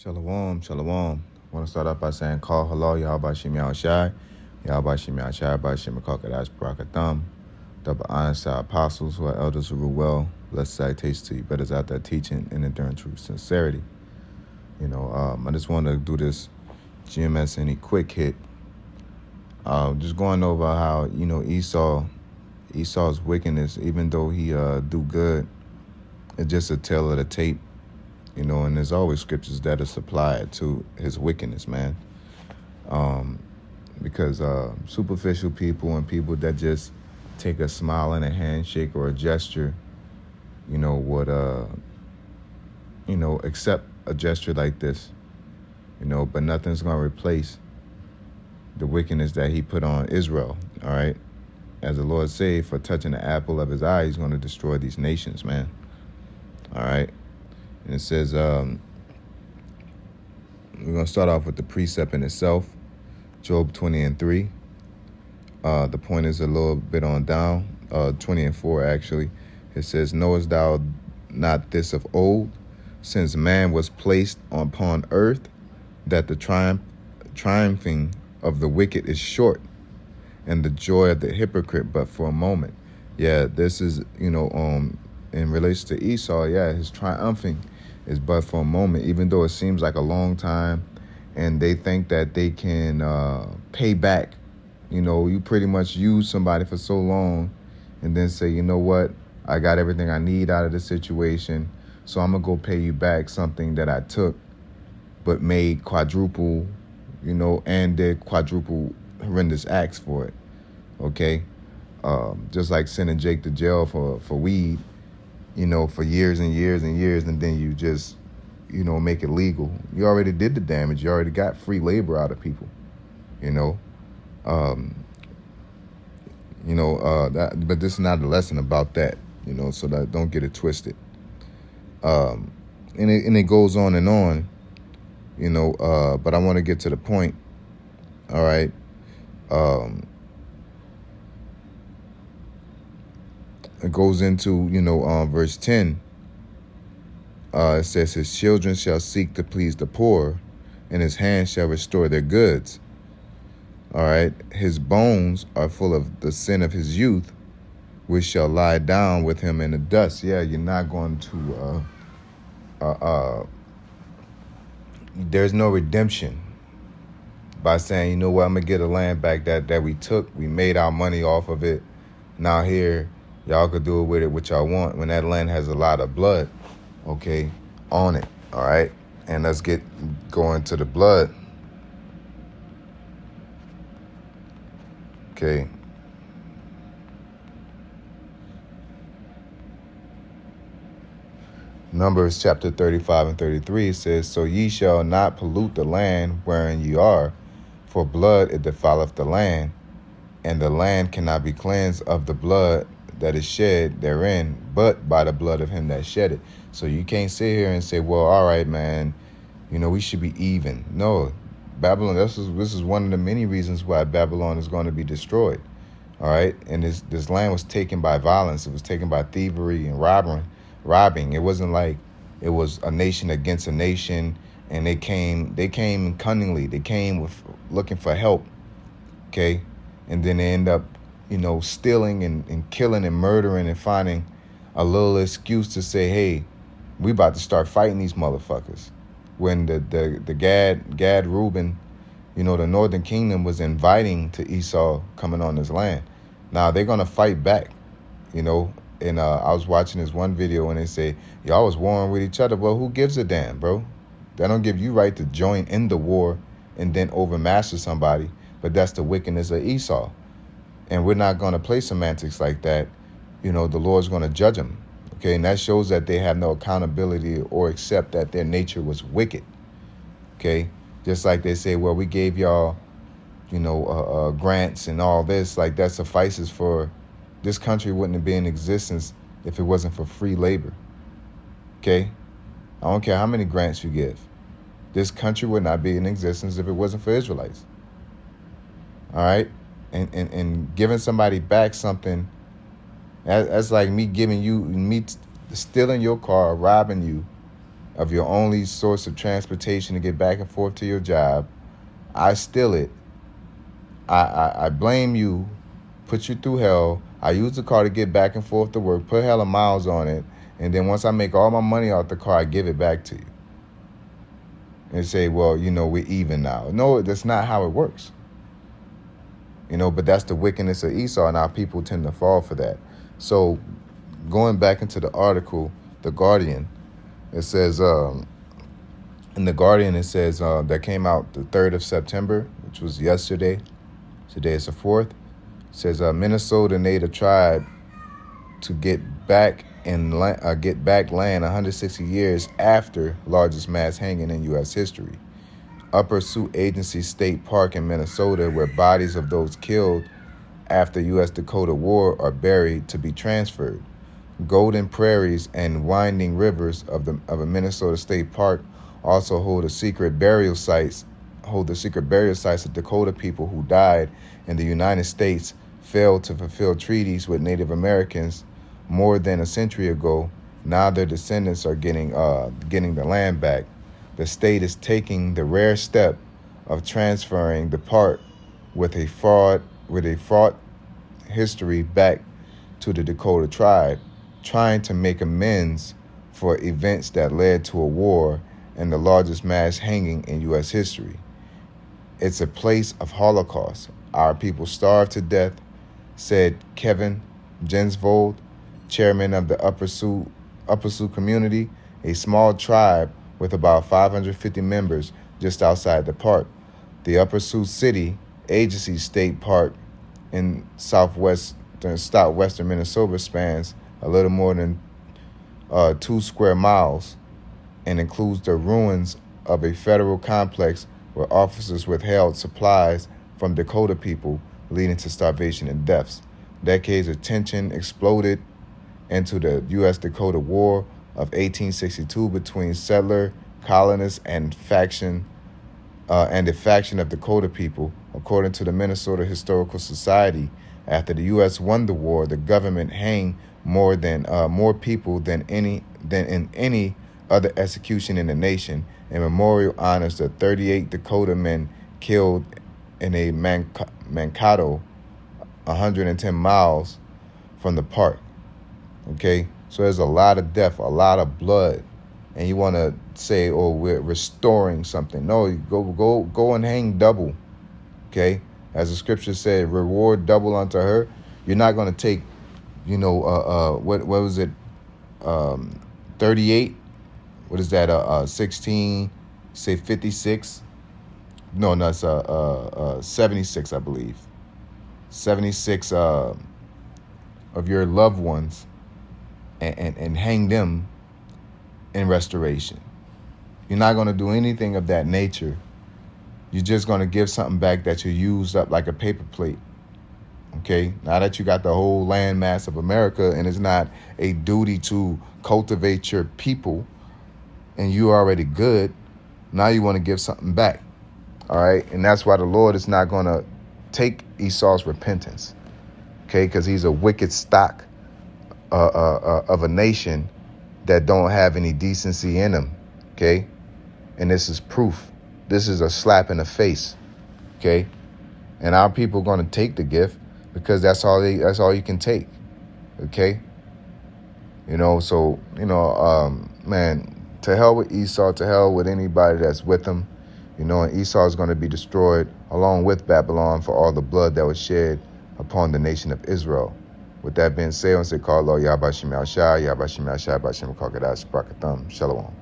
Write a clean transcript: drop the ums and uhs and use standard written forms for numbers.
Shalom, shalom. I want to start off by saying, call hello, Yahweh Shem Yahushai, Yahweh Shem Yahushai, Yahweh Shem Kakadash Barakatham, double honors to our apostles who are elders who rule well. Blessed salutations to you, brothers out there teaching and enduring true sincerity. I just want to do this GMS any quick hit. Just going over how, Esau's wickedness, even though he do good, it's just a tale of the tape. And there's always scriptures that are supplied to his wickedness, man. Because superficial people and people that just take a smile and a handshake or a gesture, would, accept a gesture like this, but nothing's going to replace the wickedness that he put on Israel, all right? As the Lord said, for touching the apple of his eye, he's going to destroy these nations, man, all right? And it says, we're going to start off with the precept in itself, Job 20:3. The point is a little bit on down, 20:4 actually. It says, knowest thou not this of old, since man was placed upon earth, that the triumphing of the wicked is short, and the joy of the hypocrite but for a moment. Yeah, this is, in relation to Esau, his triumphing is but for a moment, even though it seems like a long time, and they think that they can pay back. You pretty much use somebody for so long and then say, you know what, I got everything I need out of this situation, so I'm going to go pay you back something that I took but made quadruple, and did quadruple horrendous acts for it, okay? Just like sending Jake to jail for weed, for years and years and years, and then you just, make it legal. You already did the damage. You already got free labor out of people, but this is not a lesson about that, so that don't get it twisted. And it goes on and on, but I want to get to the point, all right? It goes into, verse 10. It says, his children shall seek to please the poor, and his hands shall restore their goods. All right. His bones are full of the sin of his youth, which shall lie down with him in the dust. Yeah, you're not going to, there's no redemption by saying, you know what, I'm going to get a land back that we took. We made our money off of it. Now here, y'all could do with it what y'all want, when that land has a lot of blood, okay, on it, all right? And let's get going to the blood. Okay. Numbers chapter 35 and 33 says, so ye shall not pollute the land wherein ye are, for blood it defileth the land, and the land cannot be cleansed of the blood that is shed therein, but by the blood of him that shed it. So you can't sit here and say, well, all right, man, we should be even. No, Babylon, this is one of the many reasons why Babylon is going to be destroyed. All right. And this land was taken by violence. It was taken by thievery and robbing. It wasn't like it was a nation against a nation, and they came cunningly. They came with looking for help. Okay. And then they end up, stealing and killing and murdering and finding a little excuse to say, hey, we about to start fighting these motherfuckers. When the Gad Reuben, the northern kingdom was inviting to Esau coming on this land. Now they're going to fight back, and I was watching this one video and they say, y'all was warring with each other. Well, who gives a damn, bro? That don't give you right to join in the war and then overmaster somebody. But that's the wickedness of Esau. And we're not going to play semantics like that. The Lord's going to judge them. Okay, and that shows that they have no accountability or accept that their nature was wicked. Okay, just like they say, well, we gave y'all, grants and all this, like that suffices for this country wouldn't be in existence if it wasn't for free labor. Okay, I don't care how many grants you give. This country would not be in existence if it wasn't for Israelites. All right, and giving somebody back something. That's like me stealing your car, robbing you, of your only source of transportation to get back and forth to your job. I steal it. I blame you, put you through hell. I use the car to get back and forth to work, put hella miles on it, and then once I make all my money off the car, I give it back to you. And say, well, we're even now. No, that's not how it works. But that's the wickedness of Esau, and our people tend to fall for that. So going back into the article, The Guardian, it says, in The Guardian, it says that came out the 3rd of September, which was yesterday. Today is the 4th. It says Minnesota Native tribe to get back land 160 years after largest mass hanging in U.S. history. Upper Sioux Agency State Park in Minnesota, where bodies of those killed after U.S.-Dakota War are buried to be transferred. Golden Prairies and winding rivers of a Minnesota State Park also hold the secret burial sites of Dakota people who died in the United States, failed to fulfill treaties with Native Americans more than a century ago. Now their descendants are getting the land back. The state is taking the rare step of transferring the park with a fraught history back to the Dakota tribe, trying to make amends for events that led to a war and the largest mass hanging in U.S. history. It's a place of Holocaust. Our people starved to death, said Kevin Jensvold, chairman of the Upper Sioux community, a small tribe with about 550 members just outside the park. The Upper Sioux City Agency State Park in southwestern Minnesota spans a little more than 2 square miles and includes the ruins of a federal complex where officers withheld supplies from Dakota people, leading to starvation and deaths. Decades of tension exploded into the U.S.-Dakota War of 1862 between settler, colonists, and the faction of Dakota people. According to the Minnesota Historical Society, after the U.S. won the war, the government hanged more people than in any other execution in the nation. A memorial honors the 38 Dakota men killed in a Mankato, 110 miles from the park. Okay, so there's a lot of death, a lot of blood, and you want to say, "Oh, we're restoring something." No, you go and hang double. Okay, as the scripture said, reward double unto her. You're not going to take, what was it, 38? What is that? 16? Say 56? No, it's 76, I believe. 76 of your loved ones, and hang them in restoration. You're not going to do anything of that nature. You're just going to give something back that you used up like a paper plate. Okay? Now that you got the whole land mass of America and it's not a duty to cultivate your people and you're already good, now you want to give something back. All right? And that's why the Lord is not going to take Esau's repentance. Okay? Because he's a wicked stock of a nation that don't have any decency in them. Okay? And this is proof. This is a slap in the face. Okay? And our people are going to take the gift because that's all you can take. Okay? Man, to hell with Esau, to hell with anybody that's with him. And Esau is going to be destroyed along with Babylon for all the blood that was shed upon the nation of Israel. With that being said, I say, call Lord Yahbashim Yahshai, Yahbashim Yahshai, Bashim Kakadash, Brakatham, Shalom.